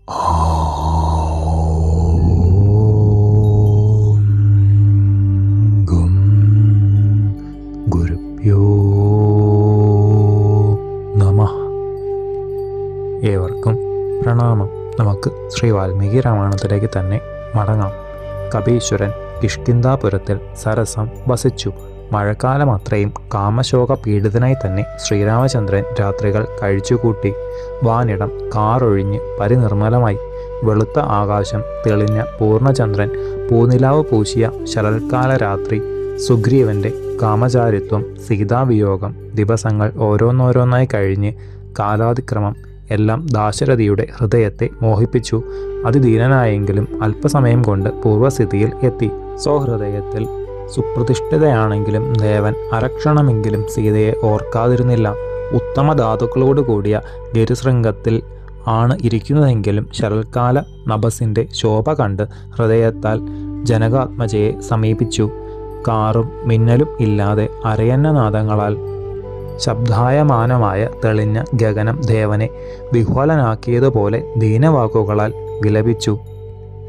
ഗും ഗുരുഭ്യോ നമഃ. ഏവർക്കും പ്രണാമം. നമുക്ക് ശ്രീ വാൽമീകി രാമായണത്തിലേക്ക് തന്നെ മടങ്ങാം. കപീശ്വരൻ കിഷ്കിന്ധാപുരത്തിൽ സരസം വസിച്ചു. മഴക്കാലം അത്രയും കാമശോക പീഡിതനായി തന്നെ ശ്രീരാമചന്ദ്രൻ രാത്രികൾ കഴിച്ചുകൂട്ടി. വാനിടം കാറൊഴിഞ്ഞ് പരിനിർമ്മലമായി. വെളുത്ത ആകാശം, തെളിഞ്ഞ പൂർണ്ണചന്ദ്രൻ, പൂനിലാവ് പൂശിയ ശരൽക്കാല രാത്രി, സുഗ്രീവന്റെ കാമചാരിത്വം, സീതാവിയോഗം, ദിവസങ്ങൾ ഓരോന്നോരോന്നായി കഴിഞ്ഞ് കാലാതിക്രമം എല്ലാം ദാശരഥിയുടെ ഹൃദയത്തെ മോഹിപ്പിച്ചു. അതിദീനനായെങ്കിലും അല്പസമയം കൊണ്ട് പൂർവ്വസ്ഥിതിയിൽ എത്തി. സ്വഹൃദയത്തിൽ സുപ്രതിഷ്ഠിതയാണെങ്കിലും ദേവൻ അരക്ഷണമെങ്കിലും സീതയെ ഓർക്കാതിരുന്നില്ല. ഉത്തമ ധാതുക്കളോട് കൂടിയ ഗിരിശൃംഗത്തിൽ ആണ് ഇരിക്കുന്നതെങ്കിലും ശരൽക്കാല നഭസിന്റെ ശോഭ കണ്ട് ഹൃദയത്താൽ ജനകാത്മജയെ സമീപിച്ചു. കാറും മിന്നലും ഇല്ലാതെ അരയന്നനാദങ്ങളാൽ ശബ്ദായമാനമായ തെളിഞ്ഞ ഗഗനം ദേവനെ വിഹ്വലനാക്കിയതുപോലെ ദീനവാക്കുകളാൽ വിലപിച്ചു.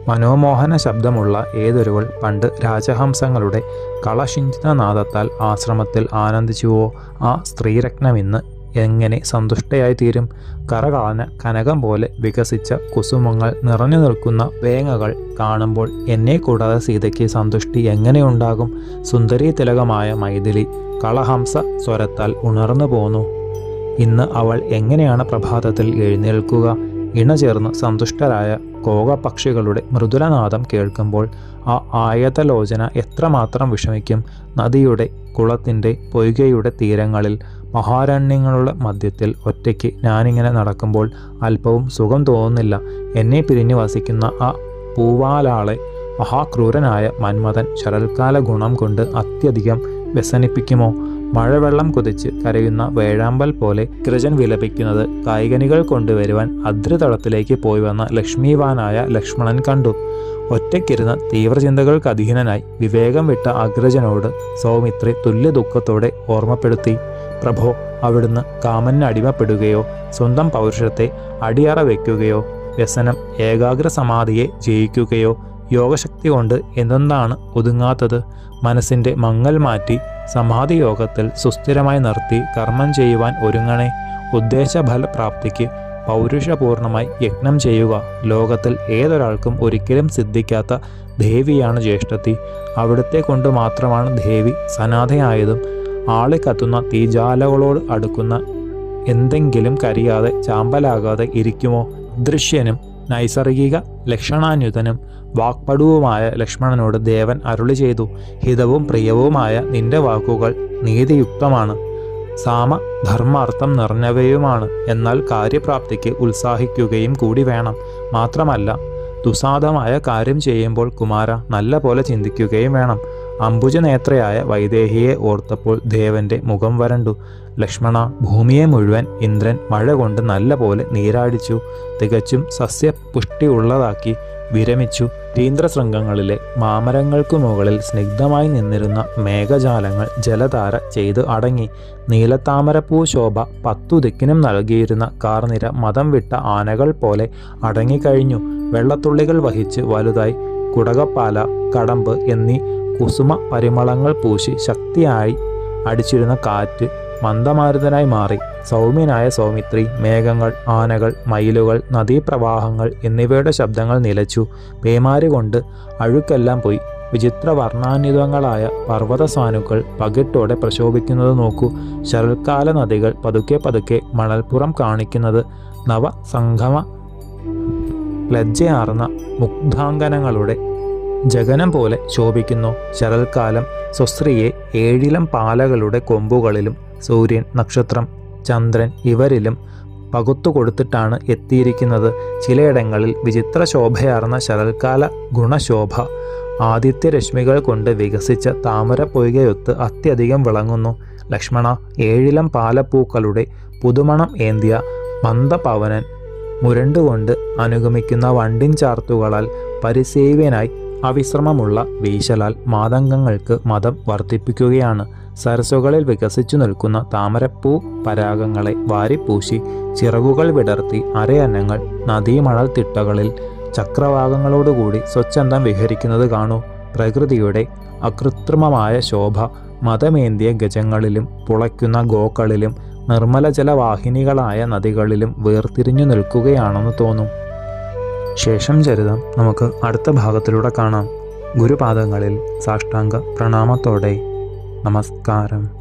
മനോമോഹന ശബ്ദമുള്ള ഏതൊരുവൾ പണ്ട് രാജഹംസങ്ങളുടെ കളശിഞ്ചിതനാദത്താൽ ആശ്രമത്തിൽ ആനന്ദിച്ചുവോ, ആ സ്ത്രീരത്നമിന്ന് എങ്ങനെ സന്തുഷ്ടയായി തീരും? കറകളഞ്ഞ കനകം പോലെ വികസിച്ച കുസുമങ്ങൾ നിറഞ്ഞു നിൽക്കുന്ന വേങ്ങകൾ കാണുമ്പോൾ എന്നെ കൂടാതെ സീതയ്ക്ക് സന്തുഷ്ടി എങ്ങനെയുണ്ടാകും? സുന്ദരീ തിലകമായ മൈഥിലി കളഹംസ സ്വരത്താൽ ഉണർന്നു പോന്നു. ഇന്ന് അവൾ എങ്ങനെയാണ് പ്രഭാതത്തിൽ എഴുന്നേൽക്കുക? ഇണചേർന്ന് സന്തുഷ്ടരായ കോകപക്ഷികളുടെ മൃദുലനാദം കേൾക്കുമ്പോൾ ആ ആയതലോചന എത്രമാത്രം വിഷമിക്കും. നദിയുടെ, കുളത്തിൻ്റെ, പൊയ്കയുടെ തീരങ്ങളിൽ മഹാരണ്യങ്ങളുടെ മധ്യത്തിൽ ഒറ്റയ്ക്ക് ഞാനിങ്ങനെ നടക്കുമ്പോൾ അല്പവും സുഖം തോന്നുന്നില്ല. എന്നെ പിരിഞ്ഞു വസിക്കുന്ന ആ പൂവാലാളെ മഹാക്രൂരനായ മന്മഥൻ ശരൽക്കാല ഗുണം കൊണ്ട് അത്യധികം വ്യസനിപ്പിക്കുമോ? മഴവെള്ളം കുതിച്ച് കരയുന്ന വേഴാമ്പൽ പോലെ കൃജൻ വിലപിക്കുന്നത് കായികനികൾ കൊണ്ടുവരുവാൻ അദ്രിതളത്തിലേക്ക് പോയി വന്ന ലക്ഷ്മീവാനായ ലക്ഷ്മണൻ കണ്ടു. ഒറ്റയ്ക്കിരുന്ന തീവ്രചിന്തകൾക്ക് അധീനനായി വിവേകം വിട്ട അഗ്രജനോട് സൗമിത്രി തുല്യ ദുഃഖത്തോടെ ഓർമ്മപ്പെടുത്തി. പ്രഭോ, അവിടുന്ന് കാമന് അടിമപ്പെടുകയോ സ്വന്തം പൗരുഷത്തെ അടിയറ വയ്ക്കുകയോ വ്യസനം ഏകാഗ്ര സമാധിയെ ജയിക്കുകയോ യോഗശക്തി കൊണ്ട് എന്തെന്താണ് ഒതുങ്ങാത്തത്? മനസ്സിൻ്റെ മങ്ങൽ മാറ്റി സമാധിയോഗത്തിൽ സുസ്ഥിരമായി നിർത്തി കർമ്മം ചെയ്യുവാൻ ഒരുങ്ങണേ. ഉദ്ദേശഫലപ്രാപ്തിക്ക് പൗരുഷപൂർണമായി യജ്ഞം ചെയ്യുക. ലോകത്തിൽ ഏതൊരാൾക്കും ഒരിക്കലും സിദ്ധിക്കാത്ത ദേവിയാണ് ജ്യേഷ്ഠത്തി. അവിടുത്തെ കൊണ്ട് മാത്രമാണ് ദേവി സനാഥയായതും. ആളിക്കത്തുന്ന തീജാലകളോട് അടുക്കുന്ന എന്തെങ്കിലും കരിയാതെ ചാമ്പലാകാതെ ഇരിക്കുമോ? ദൃശ്യനും നൈസർഗിക ലക്ഷണാന്യുതനും വാക്പടുവുമായ ലക്ഷ്മണനോട് ദേവൻ അരുളി ചെയ്തു. ഹിതവും പ്രിയവുമായ നിന്റെ വാക്കുകൾ നീതിയുക്തമാണ്, സാമ ധർമാർത്ഥം നിറഞ്ഞവയുമാണ്. എന്നാൽ കാര്യപ്രാപ്തിക്ക് ഉത്സാഹിക്കുകയും കൂടി വേണം. മാത്രമല്ല, ദുസാധമായ കാര്യം ചെയ്യുമ്പോൾ കുമാര നല്ല പോലെ ചിന്തിക്കുകയും വേണം. അംബുജനേത്രയായ വൈദേഹിയെ ഓർത്തപ്പോൾ ദേവന്റെ മുഖം വരണ്ടു. ലക്ഷ്മണ, ഭൂമിയെ മുഴുവൻ ഇന്ദ്രൻ മഴ കൊണ്ട് നല്ല പോലെ നീരാടിച്ചു, തികച്ചും സസ്യപുഷ്ടിയുള്ളതാക്കി വിരമിച്ചു. തീന്ദ്രശൃംഗങ്ങളിലെ മാമരങ്ങൾക്കു മുകളിൽ സ്നിഗ്ധമായി നിന്നിരുന്ന മേഘജാലങ്ങൾ ജലധാര ചെയ്ത് അടങ്ങി. നീലത്താമരപ്പൂ ശോഭ 10 ദിക്കിനും നൽകിയിരുന്ന കാർനിര മതം വിട്ട ആനകൾ പോലെ അടങ്ങിക്കഴിഞ്ഞു. വെള്ളത്തുള്ളികൾ വഹിച്ച് വലുതായി കുടകപ്പാല, കടമ്പ് എന്നീ കുസുമ പരിമളങ്ങൾ പൂശി ശക്തിയായി അടിച്ചിരുന്ന കാറ്റ് മന്ദമാരുതനായി മാറി. സൗമ്യനായ സൗമിത്രി, മേഘങ്ങൾ, ആനകൾ, മയിലുകൾ, നദീപ്രവാഹങ്ങൾ എന്നിവയുടെ ശബ്ദങ്ങൾ നിലച്ചു. പേമാരി കൊണ്ട് അഴുക്കെല്ലാം പോയി. വിചിത്ര വർണ്ണാന്വിതങ്ങളായ പർവ്വതസാനുക്കൾ പകിട്ടോടെ പ്രശോഭിക്കുന്നത് നോക്കൂ. ശരൽക്കാല നദികൾ പതുക്കെ പതുക്കെ മണൽപ്പുറം കാണിക്കുന്നത് നവസംഗമ ലജ്ജയാർന്ന മുഗ്ധാംഗനങ്ങളുടെ ജഗനം പോലെ ശോഭിക്കുന്നു. ശരൽക്കാലം സ്വസ്ത്രീയെ 7 പാലകളുടെ കൊമ്പുകളിലും സൂര്യൻ, നക്ഷത്രം, ചന്ദ്രൻ ഇവരിലും പകുത്തു കൊടുത്തിട്ടാണ് എത്തിയിരിക്കുന്നത്. ചിലയിടങ്ങളിൽ വിചിത്ര ശോഭയാർന്ന ശരൽക്കാല ഗുണശോഭ ആദിത്യരശ്മികൾ കൊണ്ട് വികസിച്ച താമര പൊയ്കയൊത്ത് അത്യധികം വിളങ്ങുന്നു. ലക്ഷ്മണ, 7 പാലപ്പൂക്കളുടെ പുതുമണം ഏന്തിയ മന്ദപവനൻ മുരണ്ടുകൊണ്ട് അനുഗമിക്കുന്ന വണ്ടിൻ ചാർത്തുകളാൽ പരിസേവ്യനായി അവിശ്രമമുള്ള വീശലാൽ മാതംഗങ്ങൾക്ക് മദം വർദ്ധിപ്പിക്കുകയാണ്. സരസ്സുകളിൽ വികസിച്ചു നിൽക്കുന്ന താമരപ്പൂ പരാഗങ്ങളെ വാരിപ്പൂശി ചിറകുകൾ വിടർത്തി അരയന്നങ്ങൾ നദീമണൽ തിട്ടകളിൽ ചക്രവാകങ്ങളോടുകൂടി സ്വച്ഛന്തം വിഹരിക്കുന്നത് കാണൂ. പ്രകൃതിയുടെ അകൃത്രിമമായ ശോഭ മതമേന്തിയ ഗജങ്ങളിലും പുളയ്ക്കുന്ന ഗോക്കളിലും നിർമ്മലജലവാഹിനികളായ നദികളിലും വേർതിരിഞ്ഞു നിൽക്കുകയാണെന്ന് തോന്നും. ശേഷം ചരിതം നമുക്ക് അടുത്ത ഭാഗത്തിലൂടെ കാണാം. ഗുരുപാദങ്ങളിൽ സാഷ്ടാംഗ പ്രണാമത്തോടെ നമസ്കാരം.